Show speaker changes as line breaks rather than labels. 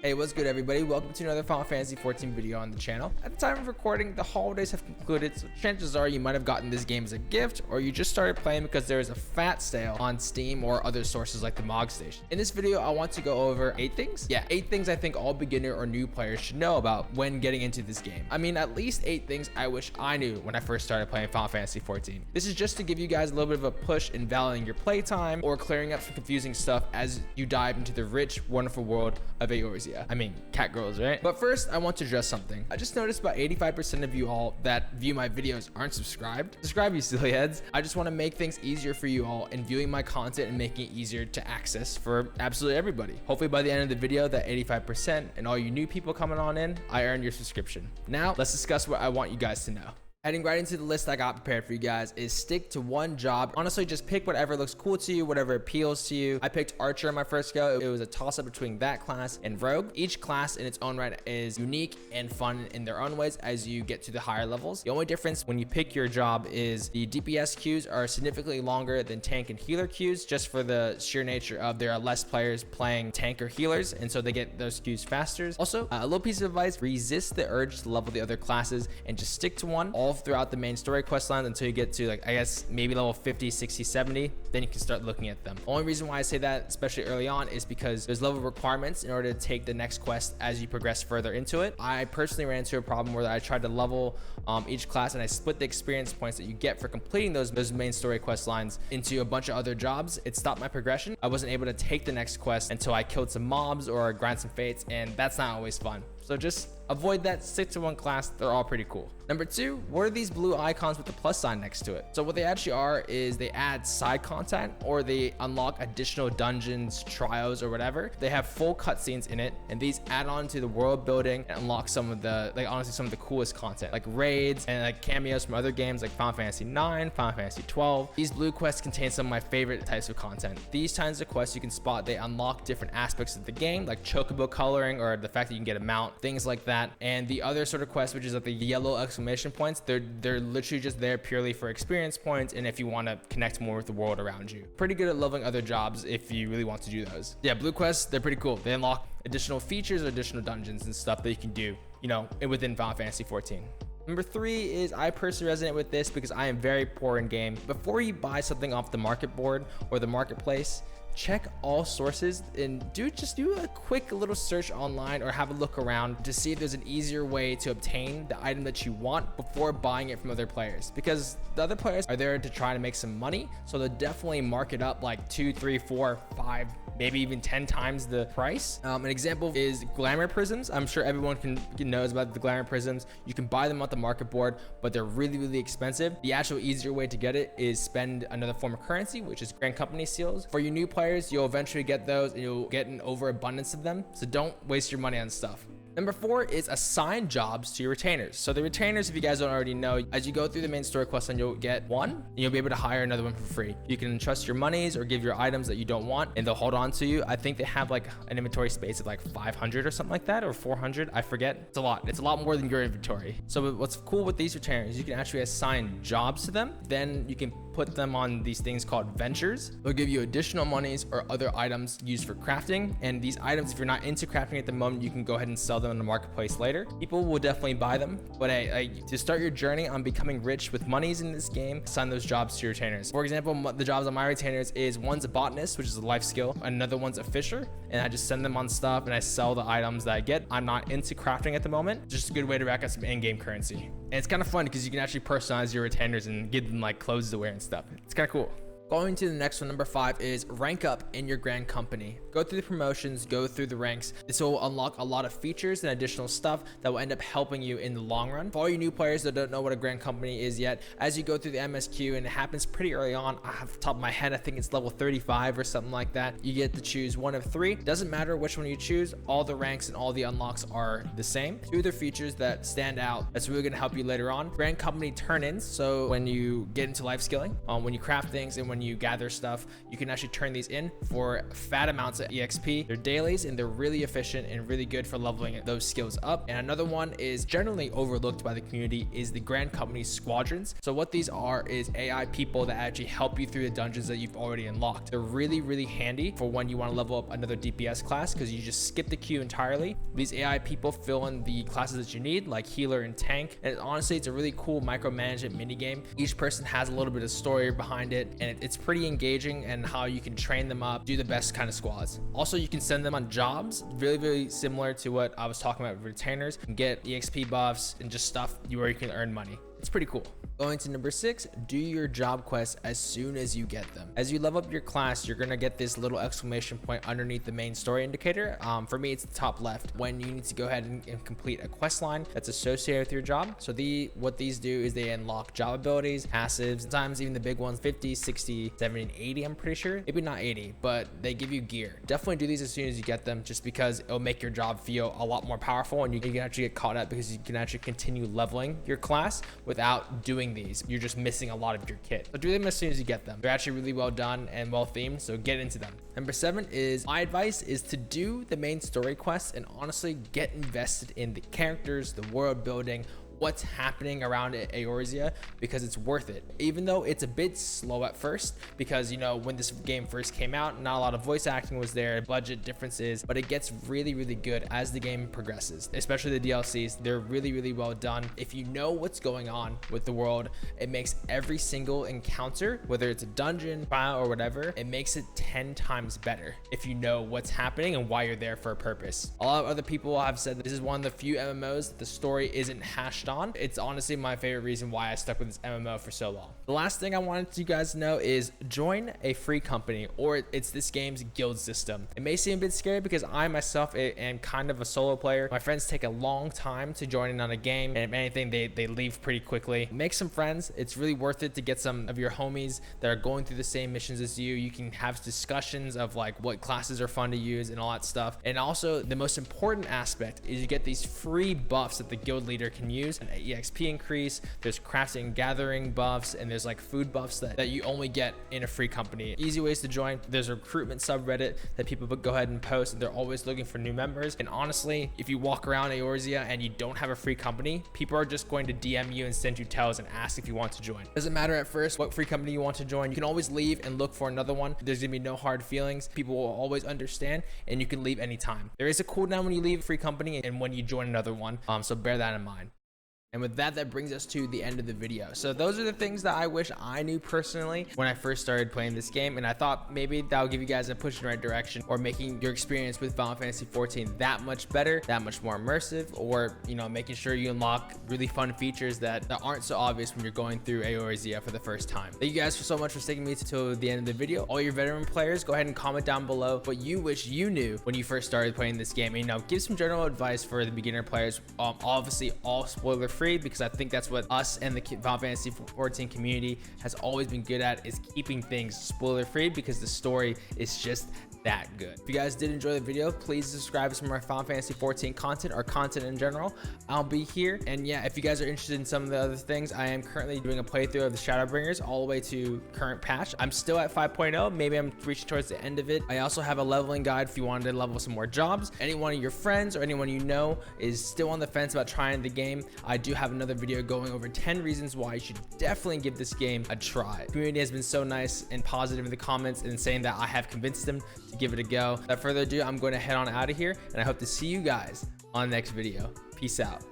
Hey, what's good everybody? Welcome to another Final Fantasy 14 video on the channel. At the time of recording, the holidays have concluded, so chances are you might have gotten this game as a gift, or you just started playing because there is a fat sale on Steam or other sources like the MOG Station. In this video, I want to go over 8 things. Yeah, 8 things I think all beginner or new players should know about when getting into this game. I mean, at least 8 things I wish I knew when I first started playing Final Fantasy 14. This is just to give you guys a little bit of a push in validating your playtime or clearing up some confusing stuff as you dive into the rich, wonderful world of Eorzea. I mean, cat girls, right? But first, I want to address something. I just noticed about 85% of you all that view my videos aren't subscribed. Subscribe, you silly heads. I just want to make things easier for you all in viewing my content and making it easier to access for absolutely everybody. Hopefully by the end of the video, that 85% and all you new people coming on in, I earned your subscription. Now, let's discuss what I want you guys to know. Heading right into the list I got prepared for you guys is stick to one job. Honestly, just pick whatever looks cool to you, whatever appeals to you. I picked Archer in my first go. It was a toss-up between that class and Rogue. Each class in its own right is unique and fun in their own ways as you get to the higher levels. The only difference when you pick your job is the DPS queues are significantly longer than tank and healer queues, just for the sheer nature of there are less players playing tank or healers, and so they get those queues faster. Also, a little piece of advice, resist the urge to level the other classes and just stick to one all throughout the main story quest lines until you get to, like, I guess maybe level 50, 60, 70, then you can start looking at them. Only reason why I say that, especially early on, is because there's level requirements in order to take the next quest as you progress further into it. I personally ran into a problem where I tried to level each class and I split the experience points that you get for completing those main story quest lines into a bunch of other jobs. It stopped my progression. I wasn't able to take the next quest until I killed some mobs or grind some fates, and that's not always fun. So just avoid that, stick to one class. They're all pretty cool. Number 2, what are these blue icons with the plus sign next to it? So what they actually are is they add side content or they unlock additional dungeons, trials, or whatever. They have full cutscenes in it, and these add on to the world building and unlock some of the, like, honestly, some of the coolest content, like raids and like cameos from other games like Final Fantasy 9, Final Fantasy 12. These blue quests contain some of my favorite types of content. These kinds of quests you can spot, they unlock different aspects of the game, like chocobo coloring or the fact that you can get a mount, things like that. And the other sort of quest, which is at the yellow exclamation points, they're literally just there purely for experience points and if you want to connect more with the world around you. Pretty good at leveling other jobs if you really want to do those. Yeah, blue quests, they're pretty cool. They unlock additional features or additional dungeons and stuff that you can do, you know, within Final Fantasy 14. Number 3 is I personally resonate with this because I am very poor in game. Before you buy something off the market board or the marketplace, check all sources and just do a quick little search online or have a look around to see if there's an easier way to obtain the item that you want before buying it from other players, because the other players are there to try to make some money, so they'll definitely mark it up like 2, 3, 4, 5, maybe even 10 times the price. An example is glamour prisms. I'm sure everyone knows about the glamour prisms. You can buy them on the market board, but they're really expensive. The actual easier way to get it is spend another form of currency, which is Grand Company seals. For you new players, you'll eventually get those and you'll get an overabundance of them, so don't waste your money on stuff. Number 4 is assign jobs to your retainers. So the retainers, if you guys don't already know, as you go through the main story quest line, you'll get one and you'll be able to hire another one for free. You can entrust your monies or give your items that you don't want and they'll hold on to you. I think they have like an inventory space of like 500 or something like that, or 400, I forget. It's a lot. It's a lot more than your inventory. So what's cool with these retainers, you can actually assign jobs to them. Then you can put them on these things called ventures. They'll give you additional monies or other items used for crafting. And these items, if you're not into crafting at the moment, you can go ahead and sell them in the marketplace later. People will definitely buy them. But to start your journey on becoming rich with monies in this game, assign those jobs to your retainers. For example, the jobs on my retainers is one's a botanist, which is a life skill. Another one's a fisher. And I just send them on stuff and I sell the items that I get. I'm not into crafting at the moment. Just a good way to rack up some in-game currency. And it's kind of fun because you can actually personalize your retainers and give them like clothes to wear and stuff. It's kind of cool. Going to the next one, number 5 is rank up in your grand company. Go through the promotions, go through the ranks. This will unlock a lot of features and additional stuff that will end up helping you in the long run. For all you new players that don't know what a grand company is yet, as you go through the MSQ, and it happens pretty early on, off the top of my head, I think it's level 35 or something like that. You get to choose one of 3. Doesn't matter which one you choose, all the ranks and all the unlocks are the same. 2 other features that stand out that's really going to help you later on: grand company turn-ins. So when you get into life skilling, when you craft things and when when you gather stuff, you can actually turn these in for fat amounts of EXP. They're dailies and they're really efficient and really good for leveling those skills up. And another one is generally overlooked by the community is the Grand Company Squadrons. So what these are is AI people that actually help you through the dungeons that you've already unlocked. They're really, really handy for when you want to level up another DPS class because you just skip the queue entirely. These AI people fill in the classes that you need, like healer and tank. And honestly, it's a really cool micromanagement minigame. Each person has a little bit of story behind it, and it's pretty engaging and how you can train them up, do the best kind of squads. Also, you can send them on jobs, really similar to what I was talking about with retainers, and get EXP buffs and just stuff where you can earn money. It's pretty cool. Going to number 6, do your job quests as soon as you get them. As you level up your class, you're gonna get this little exclamation point underneath the main story indicator. For me, it's the top left when you need to go ahead and complete a quest line that's associated with your job. So what these do is they unlock job abilities, passives, sometimes even the big ones, 50, 60, 70, and 80, I'm pretty sure. Maybe not 80, but they give you gear. Definitely do these as soon as you get them, just because it'll make your job feel a lot more powerful, and you can actually get caught up because you can actually continue leveling your class without doing these. You're just missing a lot of your kit. So do them as soon as you get them. They're actually really well done and well themed, so get into them. Number 7 is my advice is to do the main story quests and honestly get invested in the characters, the world building, what's happening around Eorzea, because it's worth it. Even though it's a bit slow at first, because, you know, when this game first came out, not a lot of voice acting was there, budget differences, but it gets really good as the game progresses, especially the DLCs. They're really well done. If you know what's going on with the world, it makes every single encounter, whether it's a dungeon, trial, or whatever, it makes it 10 times better if you know what's happening and why you're there for a purpose. A lot of other people have said that this is one of the few MMOs that the story isn't hashed on. It's honestly my favorite reason why I stuck with this MMO for so long. The last thing I wanted you guys to know is join a free company, or it's this game's guild system. It may seem a bit scary because I myself am kind of a solo player. My friends take a long time to join in on a game, and if anything, they leave pretty quickly. Make some friends. It's really worth it to get some of your homies that are going through the same missions as you. You can have discussions of like what classes are fun to use and all that stuff. And also the most important aspect is you get these free buffs that the guild leader can use. An EXP increase, there's crafting and gathering buffs, and there's like food buffs that you only get in a free company. Easy ways to join. There's a recruitment subreddit that people go ahead and post, and they're always looking for new members. And honestly, if you walk around Eorzea and you don't have a free company, people are just going to DM you and send you tells and ask if you want to join. Doesn't matter at first what free company you want to join. You can always leave and look for another one. There's gonna be no hard feelings. People will always understand, and you can leave anytime. There is a cooldown when you leave a free company and when you join another one, so bear that in mind. And with that, that brings us to the end of the video. So those are the things that I wish I knew personally when I first started playing this game. And I thought maybe that would give you guys a push in the right direction, or making your experience with Final Fantasy 14 that much better, that much more immersive, or, you know, making sure you unlock really fun features that aren't so obvious when you're going through Eorzea for the first time. Thank you guys so much for sticking with me till the end of the video. All your veteran players, go ahead and comment down below what you wish you knew when you first started playing this game. And, you know, give some general advice for the beginner players. Obviously all spoiler free, because I think that's what us and the Final Fantasy 14 community has always been good at, is keeping things spoiler free, because the story is just that good. If you guys did enjoy the video, please subscribe to some of our Final Fantasy 14 content, or content in general. I'll be here. And yeah, if you guys are interested in some of the other things, I am currently doing a playthrough of the Shadowbringers all the way to current patch. I'm still at 5.0. Maybe I'm reaching towards the end of it. I also have a leveling guide if you wanted to level some more jobs. Any one of your friends or anyone you know is still on the fence about trying the game, I do have another video going over 10 reasons why you should definitely give this game a try. The community has been so nice and positive in the comments and saying that I have convinced them to give it a go. Without further ado, I'm going to head on out of here, and I hope to see you guys on the next video. Peace out.